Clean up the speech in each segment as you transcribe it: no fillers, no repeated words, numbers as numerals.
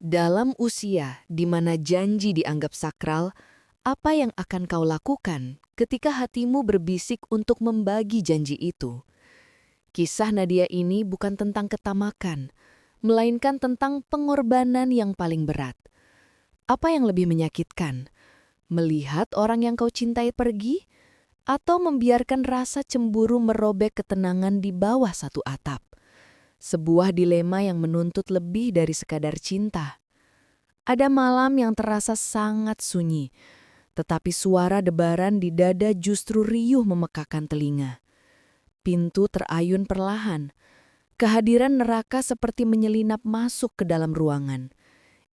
Dalam usia di mana janji dianggap sakral, apa yang akan kau lakukan ketika hatimu berbisik untuk membagi janji itu? Kisah Nadia ini bukan tentang ketamakan, melainkan tentang pengorbanan yang paling berat. Apa yang lebih menyakitkan? Melihat orang yang kau cintai pergi, atau membiarkan rasa cemburu merobek ketenangan di bawah satu atap? Sebuah dilema yang menuntut lebih dari sekadar cinta. Ada malam yang terasa sangat sunyi, tetapi suara debaran di dada justru riuh memekakan telinga. Pintu terayun perlahan. Kehadiran neraka seperti menyelinap masuk ke dalam ruangan.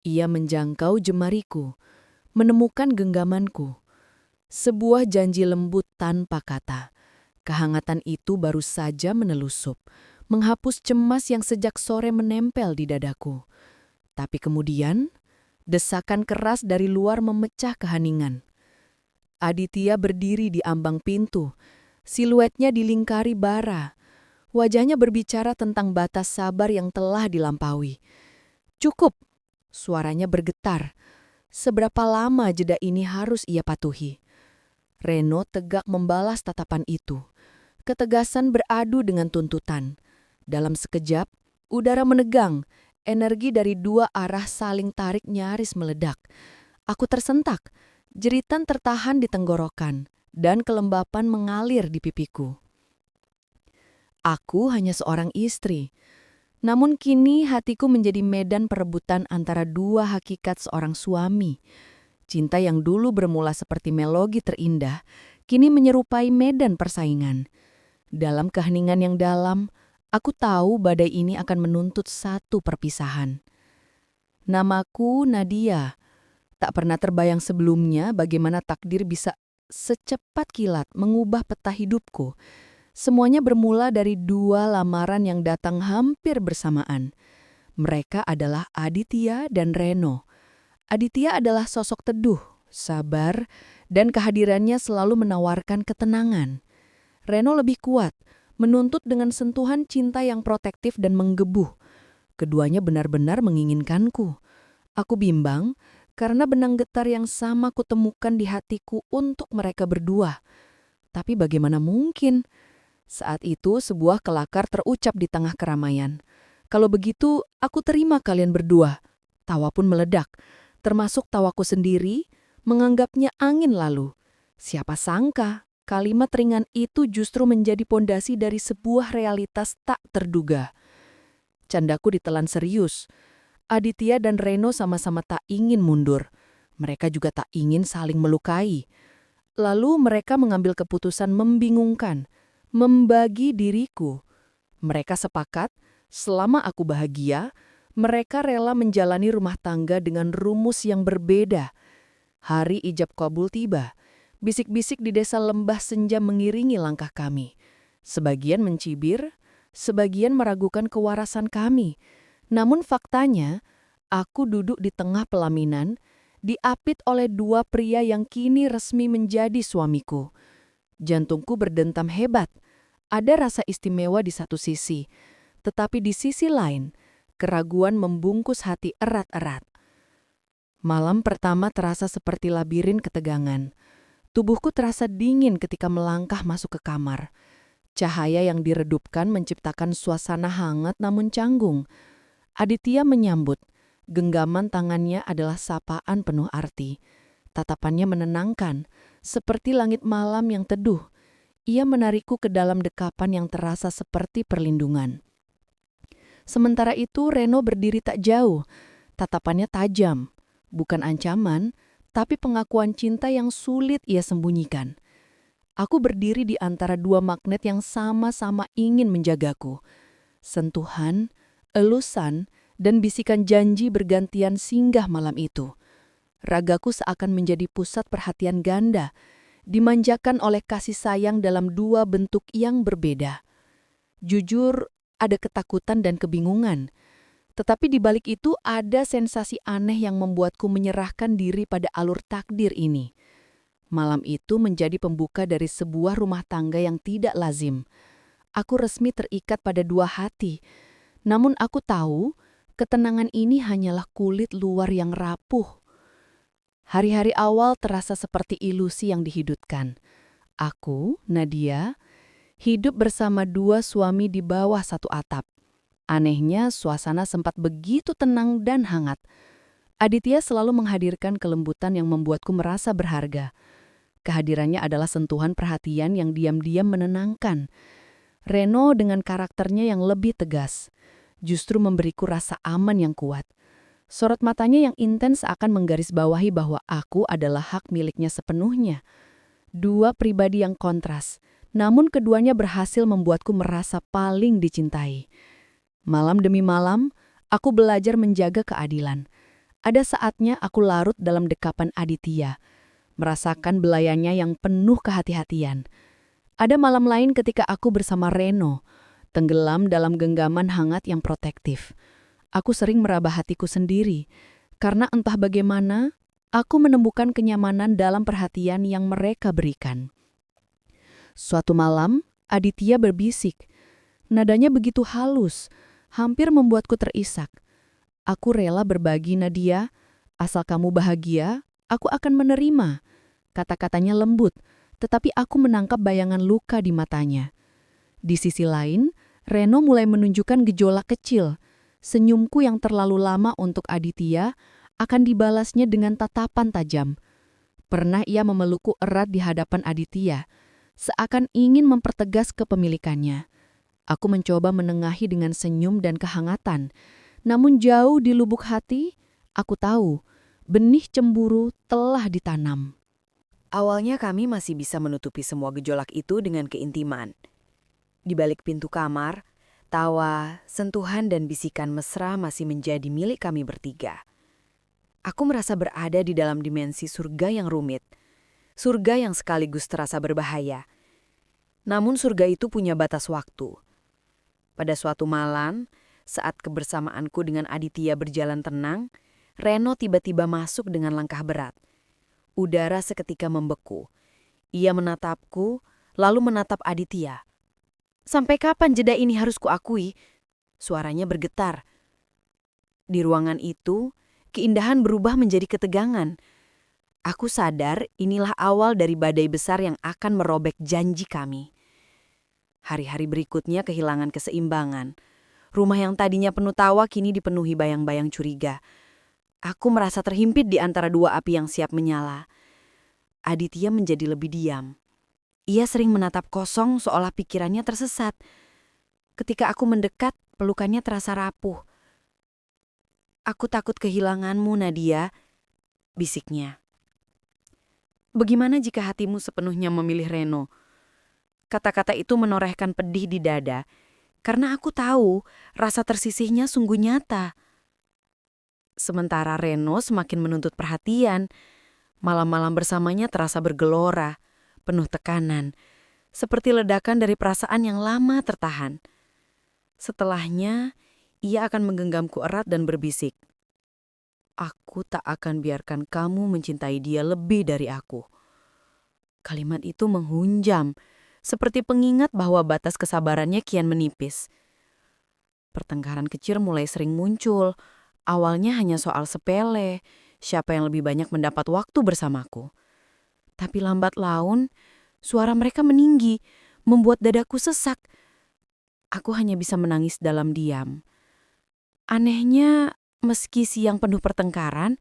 Ia menjangkau jemariku, menemukan genggamanku. Sebuah janji lembut tanpa kata. Kehangatan itu baru saja menelusup, menghapus cemas yang sejak sore menempel di dadaku. Tapi kemudian, desakan keras dari luar memecah keheningan. Aditya berdiri di ambang pintu, siluetnya dilingkari bara. Wajahnya berbicara tentang batas sabar yang telah dilampaui. "Cukup," suaranya bergetar. Seberapa lama jeda ini harus ia patuhi? Reno tegak membalas tatapan itu. Ketegasan beradu dengan tuntutan. Dalam sekejap, udara menegang, energi dari dua arah saling tarik nyaris meledak. Aku tersentak, jeritan tertahan di tenggorokan, dan kelembapan mengalir di pipiku. Aku hanya seorang istri. Namun kini hatiku menjadi medan perebutan antara dua hakikat seorang suami. Cinta yang dulu bermula seperti melodi terindah, kini menyerupai medan persaingan. Dalam keheningan yang dalam, aku tahu badai ini akan menuntut satu perpisahan. Namaku Nadia. Tak pernah terbayang sebelumnya bagaimana takdir bisa secepat kilat mengubah peta hidupku. Semuanya bermula dari dua lamaran yang datang hampir bersamaan. Mereka adalah Aditya dan Reno. Aditya adalah sosok teduh, sabar, dan kehadirannya selalu menawarkan ketenangan. Reno lebih kuat, menuntut dengan sentuhan cinta yang protektif dan menggebu. Keduanya benar-benar menginginkanku. Aku bimbang karena benang getar yang sama kutemukan di hatiku untuk mereka berdua. Tapi bagaimana mungkin? Saat itu sebuah kelakar terucap di tengah keramaian. "Kalau begitu, aku terima kalian berdua." Tawa pun meledak, termasuk tawaku sendiri, menganggapnya angin lalu. Siapa sangka kalimat ringan itu justru menjadi pondasi dari sebuah realitas tak terduga. Candaku ditelan serius. Aditya dan Reno sama-sama tak ingin mundur. Mereka juga tak ingin saling melukai. Lalu mereka mengambil keputusan membingungkan, membagi diriku. Mereka sepakat, selama aku bahagia, mereka rela menjalani rumah tangga dengan rumus yang berbeda. Hari ijab kabul tiba. Bisik-bisik di desa lembah senja mengiringi langkah kami. Sebagian mencibir, sebagian meragukan kewarasan kami. Namun faktanya, aku duduk di tengah pelaminan, diapit oleh dua pria yang kini resmi menjadi suamiku. Jantungku berdentam hebat. Ada rasa istimewa di satu sisi, tetapi di sisi lain, keraguan membungkus hati erat-erat. Malam pertama terasa seperti labirin ketegangan. Tubuhku terasa dingin ketika melangkah masuk ke kamar. Cahaya yang diredupkan menciptakan suasana hangat namun canggung. Aditya menyambut. Genggaman tangannya adalah sapaan penuh arti. Tatapannya menenangkan, seperti langit malam yang teduh. Ia menarikku ke dalam dekapan yang terasa seperti perlindungan. Sementara itu Reno berdiri tak jauh. Tatapannya tajam. Bukan ancaman, tapi pengakuan cinta yang sulit ia sembunyikan. Aku berdiri di antara dua magnet yang sama-sama ingin menjagaku. Sentuhan, elusan, dan bisikan janji bergantian singgah malam itu. Ragaku seakan menjadi pusat perhatian ganda, dimanjakan oleh kasih sayang dalam dua bentuk yang berbeda. Jujur, ada ketakutan dan kebingungan. Tetapi di balik itu ada sensasi aneh yang membuatku menyerahkan diri pada alur takdir ini. Malam itu menjadi pembuka dari sebuah rumah tangga yang tidak lazim. Aku resmi terikat pada dua hati. Namun aku tahu, ketenangan ini hanyalah kulit luar yang rapuh. Hari-hari awal terasa seperti ilusi yang dihidupkan. Aku, Nadia, hidup bersama dua suami di bawah satu atap. Anehnya, suasana sempat begitu tenang dan hangat. Aditya selalu menghadirkan kelembutan yang membuatku merasa berharga. Kehadirannya adalah sentuhan perhatian yang diam-diam menenangkan. Reno dengan karakternya yang lebih tegas, justru memberiku rasa aman yang kuat. Sorot matanya yang intens akan menggarisbawahi bahwa aku adalah hak miliknya sepenuhnya. Dua pribadi yang kontras, namun keduanya berhasil membuatku merasa paling dicintai. Malam demi malam, aku belajar menjaga keadilan. Ada saatnya aku larut dalam dekapan Aditya, merasakan belayannya yang penuh kehati-hatian. Ada malam lain ketika aku bersama Reno, tenggelam dalam genggaman hangat yang protektif. Aku sering meraba hatiku sendiri, karena entah bagaimana, aku menemukan kenyamanan dalam perhatian yang mereka berikan. Suatu malam, Aditya berbisik. Nadanya begitu halus, hampir membuatku terisak. Aku rela berbagi, Nadia. Asal kamu bahagia, aku akan menerima. Kata-katanya lembut, tetapi aku menangkap bayangan luka di matanya. Di sisi lain, Reno mulai menunjukkan gejolak kecil. Senyumku yang terlalu lama untuk Aditya akan dibalasnya dengan tatapan tajam. Pernah ia memelukku erat di hadapan Aditya, seakan ingin mempertegas kepemilikannya. Aku mencoba menengahi dengan senyum dan kehangatan, namun jauh di lubuk hati, aku tahu benih cemburu telah ditanam. Awalnya kami masih bisa menutupi semua gejolak itu dengan keintiman. Di balik pintu kamar, tawa, sentuhan dan bisikan mesra masih menjadi milik kami bertiga. Aku merasa berada di dalam dimensi surga yang rumit, surga yang sekaligus terasa berbahaya. Namun surga itu punya batas waktu. Pada suatu malam, saat kebersamaanku dengan Aditya berjalan tenang, Reno tiba-tiba masuk dengan langkah berat. Udara seketika membeku. Ia menatapku, lalu menatap Aditya. "Sampai kapan jeda ini harus kuakui?" Suaranya bergetar. Di ruangan itu, keindahan berubah menjadi ketegangan. Aku sadar inilah awal dari badai besar yang akan merobek janji kami. Hari-hari berikutnya kehilangan keseimbangan. Rumah yang tadinya penuh tawa kini dipenuhi bayang-bayang curiga. Aku merasa terhimpit di antara dua api yang siap menyala. Aditya menjadi lebih diam. Ia sering menatap kosong seolah pikirannya tersesat. Ketika aku mendekat, pelukannya terasa rapuh. "Aku takut kehilanganmu, Nadia," bisiknya. "Bagaimana jika hatimu sepenuhnya memilih Reno?" Kata-kata itu menorehkan pedih di dada, karena aku tahu rasa tersisihnya sungguh nyata. Sementara Reno semakin menuntut perhatian, malam-malam bersamanya terasa bergelora, penuh tekanan, seperti ledakan dari perasaan yang lama tertahan. Setelahnya, ia akan menggenggamku erat dan berbisik, "Aku tak akan biarkan kamu mencintai dia lebih dari aku." Kalimat itu menghunjam, seperti pengingat bahwa batas kesabarannya kian menipis. Pertengkaran kecil mulai sering muncul, awalnya hanya soal sepele, siapa yang lebih banyak mendapat waktu bersamaku. Tapi lambat laun, suara mereka meninggi, membuat dadaku sesak. Aku hanya bisa menangis dalam diam. Anehnya, meski siang penuh pertengkaran,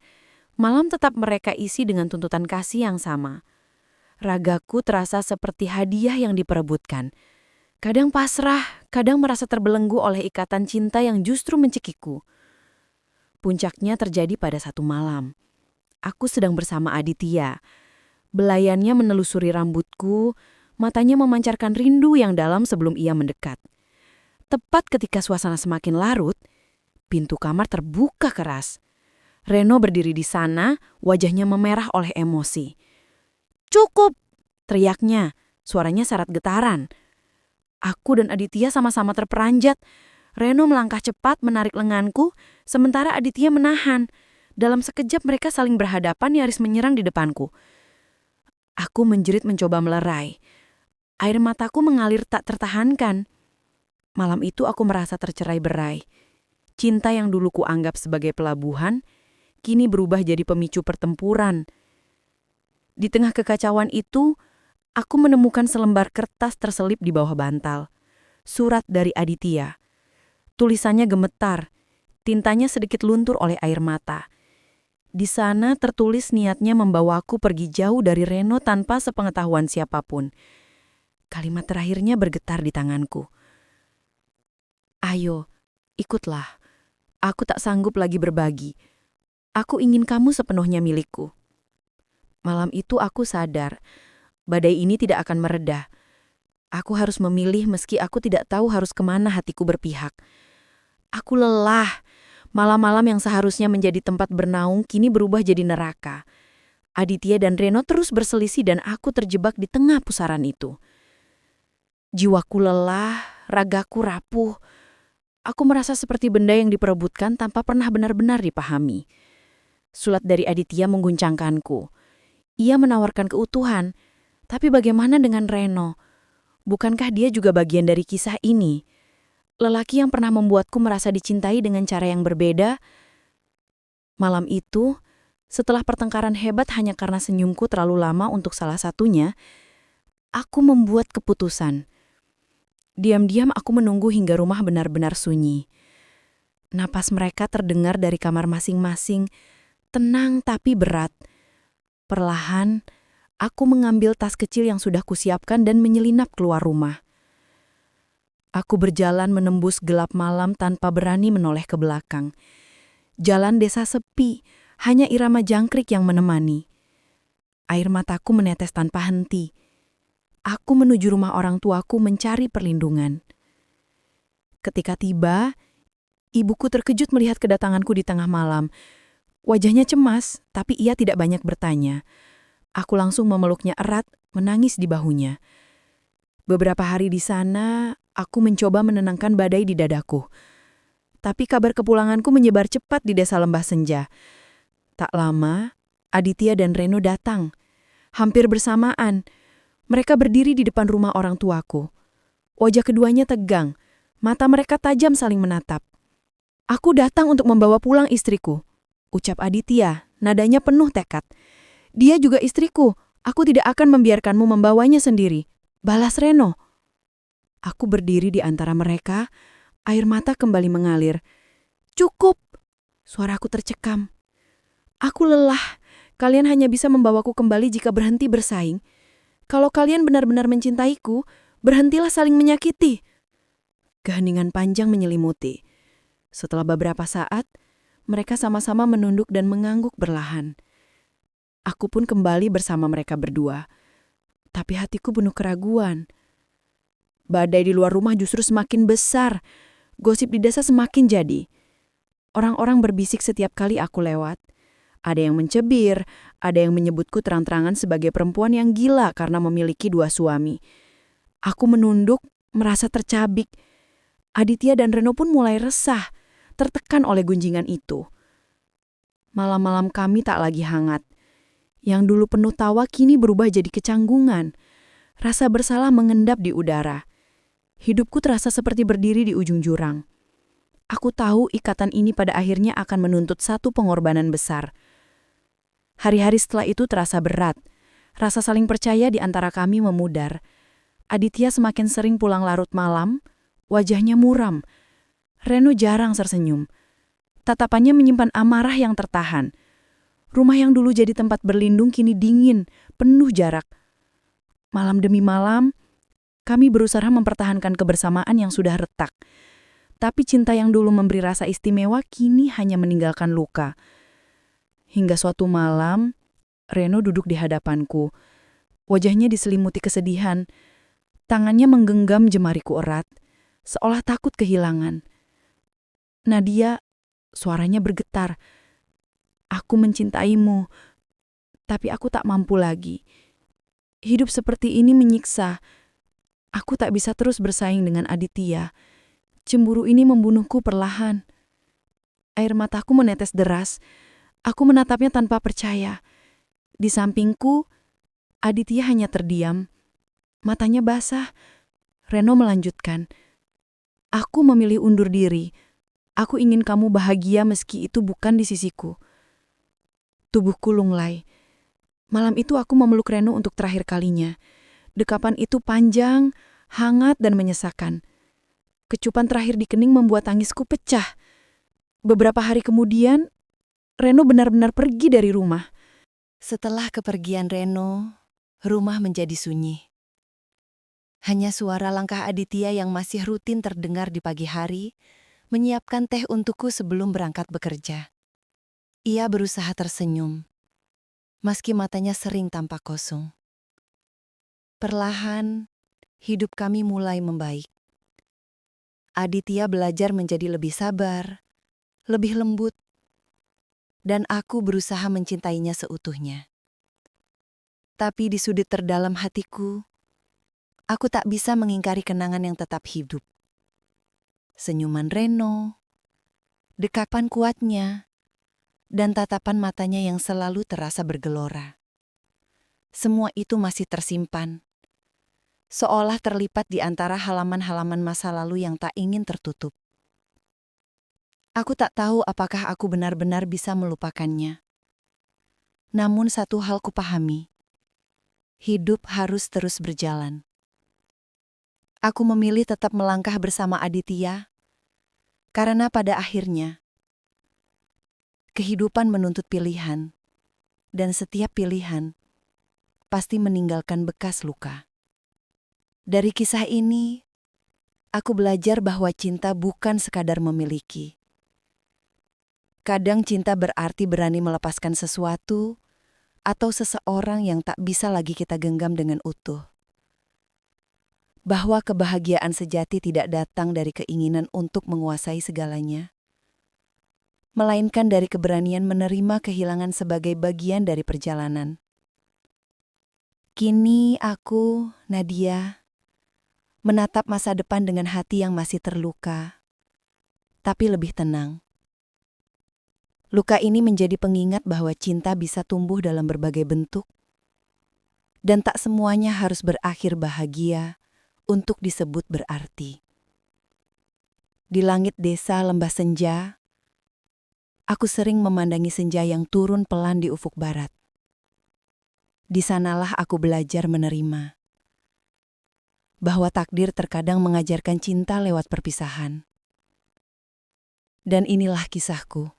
malam tetap mereka isi dengan tuntutan kasih yang sama. Ragaku terasa seperti hadiah yang diperebutkan. Kadang pasrah, kadang merasa terbelenggu oleh ikatan cinta yang justru mencekikku. Puncaknya terjadi pada satu malam. Aku sedang bersama Aditya. Belayannya menelusuri rambutku, matanya memancarkan rindu yang dalam sebelum ia mendekat. Tepat ketika suasana semakin larut, pintu kamar terbuka keras. Reno berdiri di sana, wajahnya memerah oleh emosi. "Cukup!" teriaknya, suaranya syarat getaran. Aku dan Aditya sama-sama terperanjat. Reno melangkah cepat menarik lenganku, sementara Aditya menahan. Dalam sekejap mereka saling berhadapan nyaris menyerang di depanku. Aku menjerit mencoba melerai. Air mataku mengalir tak tertahankan. Malam itu aku merasa tercerai-berai. Cinta yang dulu kuanggap sebagai pelabuhan, kini berubah jadi pemicu pertempuran. Di tengah kekacauan itu, aku menemukan selembar kertas terselip di bawah bantal. Surat dari Aditya. Tulisannya gemetar, tintanya sedikit luntur oleh air mata. Di sana tertulis niatnya membawaku pergi jauh dari Reno tanpa sepengetahuan siapapun. Kalimat terakhirnya bergetar di tanganku. Ayo, ikutlah. Aku tak sanggup lagi berbagi. Aku ingin kamu sepenuhnya milikku. Malam itu aku sadar, badai ini tidak akan mereda. Aku harus memilih meski aku tidak tahu harus kemana hatiku berpihak. Aku lelah. Malam-malam yang seharusnya menjadi tempat bernaung kini berubah jadi neraka. Aditya dan Reno terus berselisih dan aku terjebak di tengah pusaran itu. Jiwaku lelah, ragaku rapuh. Aku merasa seperti benda yang diperebutkan tanpa pernah benar-benar dipahami. Surat dari Aditya mengguncangkanku. Ia menawarkan keutuhan, tapi bagaimana dengan Reno? Bukankah dia juga bagian dari kisah ini? Lelaki yang pernah membuatku merasa dicintai dengan cara yang berbeda. Malam itu, setelah pertengkaran hebat hanya karena senyumku terlalu lama untuk salah satunya, aku membuat keputusan. Diam-diam aku menunggu hingga rumah benar-benar sunyi. Napas mereka terdengar dari kamar masing-masing, tenang tapi berat. Perlahan, aku mengambil tas kecil yang sudah kusiapkan dan menyelinap keluar rumah. Aku berjalan menembus gelap malam tanpa berani menoleh ke belakang. Jalan desa sepi, hanya irama jangkrik yang menemani. Air mataku menetes tanpa henti. Aku menuju rumah orang tuaku mencari perlindungan. Ketika tiba, ibuku terkejut melihat kedatanganku di tengah malam. Wajahnya cemas, tapi ia tidak banyak bertanya. Aku langsung memeluknya erat, menangis di bahunya. Beberapa hari di sana, aku mencoba menenangkan badai di dadaku. Tapi kabar kepulanganku menyebar cepat di desa Lembah Senja. Tak lama, Aditya dan Reno datang. Hampir bersamaan, mereka berdiri di depan rumah orang tuaku. Wajah keduanya tegang, mata mereka tajam saling menatap. Aku datang untuk membawa pulang istriku, ucap Aditya, nadanya penuh tekad. Dia juga istriku, aku tidak akan membiarkanmu membawanya sendiri, balas Reno. Aku berdiri di antara mereka, air mata kembali mengalir. Cukup, suaraku tercekam. Aku lelah, kalian hanya bisa membawaku kembali jika berhenti bersaing. Kalau kalian benar-benar mencintaiku, berhentilah saling menyakiti. Keheningan panjang menyelimuti. Setelah beberapa saat, mereka sama-sama menunduk dan mengangguk berlahan. Aku pun kembali bersama mereka berdua. Tapi hatiku penuh keraguan. Badai di luar rumah justru semakin besar. Gosip di desa semakin jadi. Orang-orang berbisik setiap kali aku lewat. Ada yang mencebir, ada yang menyebutku terang-terangan sebagai perempuan yang gila karena memiliki 2 suami. Aku menunduk, merasa tercabik. Aditya dan Reno pun mulai resah, tertekan oleh gunjingan itu. Malam-malam kami tak lagi hangat. Yang dulu penuh tawa kini berubah jadi kecanggungan. Rasa bersalah mengendap di udara. Hidupku terasa seperti berdiri di ujung jurang. Aku tahu ikatan ini pada akhirnya akan menuntut satu pengorbanan besar. Hari-hari setelah itu terasa berat. Rasa saling percaya di antara kami memudar. Aditya semakin sering pulang larut malam, wajahnya muram. Reno jarang tersenyum. Tatapannya menyimpan amarah yang tertahan. Rumah yang dulu jadi tempat berlindung kini dingin, penuh jarak. Malam demi malam, kami berusaha mempertahankan kebersamaan yang sudah retak. Tapi cinta yang dulu memberi rasa istimewa kini hanya meninggalkan luka. Hingga suatu malam, Reno duduk di hadapanku. Wajahnya diselimuti kesedihan. Tangannya menggenggam jemariku erat, seolah takut kehilangan. Nadia, suaranya bergetar. Aku mencintaimu, tapi aku tak mampu lagi. Hidup seperti ini menyiksa. Aku tak bisa terus bersaing dengan Aditya. Cemburu ini membunuhku perlahan. Air mataku menetes deras. Aku menatapnya tanpa percaya. Di sampingku, Aditya hanya terdiam. Matanya basah. Reno melanjutkan. Aku memilih undur diri. Aku ingin kamu bahagia meski itu bukan di sisiku. Tubuhku lunglai. Malam itu aku memeluk Reno untuk terakhir kalinya. Dekapan itu panjang, hangat dan menyesakan. Kecupan terakhir di kening membuat tangisku pecah. Beberapa hari kemudian, Reno benar-benar pergi dari rumah. Setelah kepergian Reno, rumah menjadi sunyi. Hanya suara langkah Aditya yang masih rutin terdengar di pagi hari, menyiapkan teh untukku sebelum berangkat bekerja. Ia berusaha tersenyum, meski matanya sering tampak kosong. Perlahan, hidup kami mulai membaik. Aditya belajar menjadi lebih sabar, lebih lembut, dan aku berusaha mencintainya seutuhnya. Tapi di sudut terdalam hatiku, aku tak bisa mengingkari kenangan yang tetap hidup. Senyuman Reno, dekapan kuatnya, dan tatapan matanya yang selalu terasa bergelora. Semua itu masih tersimpan, seolah terlipat di antara halaman-halaman masa lalu yang tak ingin tertutup. Aku tak tahu apakah aku benar-benar bisa melupakannya. Namun satu hal kupahami, hidup harus terus berjalan. Aku memilih tetap melangkah bersama Aditya, karena pada akhirnya, kehidupan menuntut pilihan, dan setiap pilihan pasti meninggalkan bekas luka. Dari kisah ini, aku belajar bahwa cinta bukan sekadar memiliki. Kadang cinta berarti berani melepaskan sesuatu atau seseorang yang tak bisa lagi kita genggam dengan utuh. Bahwa kebahagiaan sejati tidak datang dari keinginan untuk menguasai segalanya, melainkan dari keberanian menerima kehilangan sebagai bagian dari perjalanan. Kini aku, Nadia, menatap masa depan dengan hati yang masih terluka, tapi lebih tenang. Luka ini menjadi pengingat bahwa cinta bisa tumbuh dalam berbagai bentuk, dan tak semuanya harus berakhir bahagia untuk disebut berarti. Di langit desa lembah senja, aku sering memandangi senja yang turun pelan di ufuk barat. Di sanalah aku belajar menerima bahwa takdir terkadang mengajarkan cinta lewat perpisahan. Dan inilah kisahku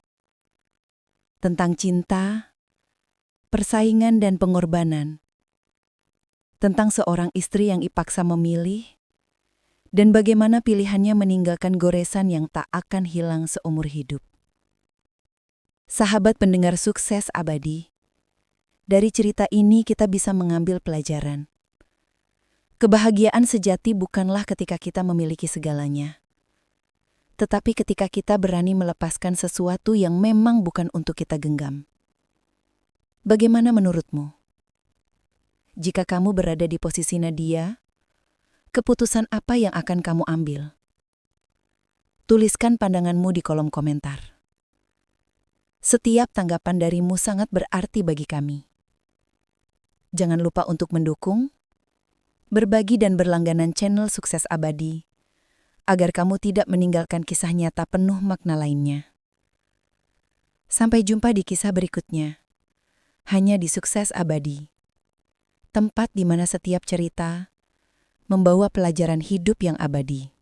tentang cinta, persaingan dan pengorbanan. Tentang seorang istri yang dipaksa memilih, dan bagaimana pilihannya meninggalkan goresan yang tak akan hilang seumur hidup. Sahabat pendengar sukses abadi, dari cerita ini kita bisa mengambil pelajaran. Kebahagiaan sejati bukanlah ketika kita memiliki segalanya, tetapi ketika kita berani melepaskan sesuatu yang memang bukan untuk kita genggam. Bagaimana menurutmu? Jika kamu berada di posisi Nadia, keputusan apa yang akan kamu ambil? Tuliskan pandanganmu di kolom komentar. Setiap tanggapan darimu sangat berarti bagi kami. Jangan lupa untuk mendukung, berbagi dan berlangganan channel Sukses Abadi, agar kamu tidak meninggalkan kisah nyata penuh makna lainnya. Sampai jumpa di kisah berikutnya, hanya di Sukses Abadi. Tempat di mana setiap cerita membawa pelajaran hidup yang abadi.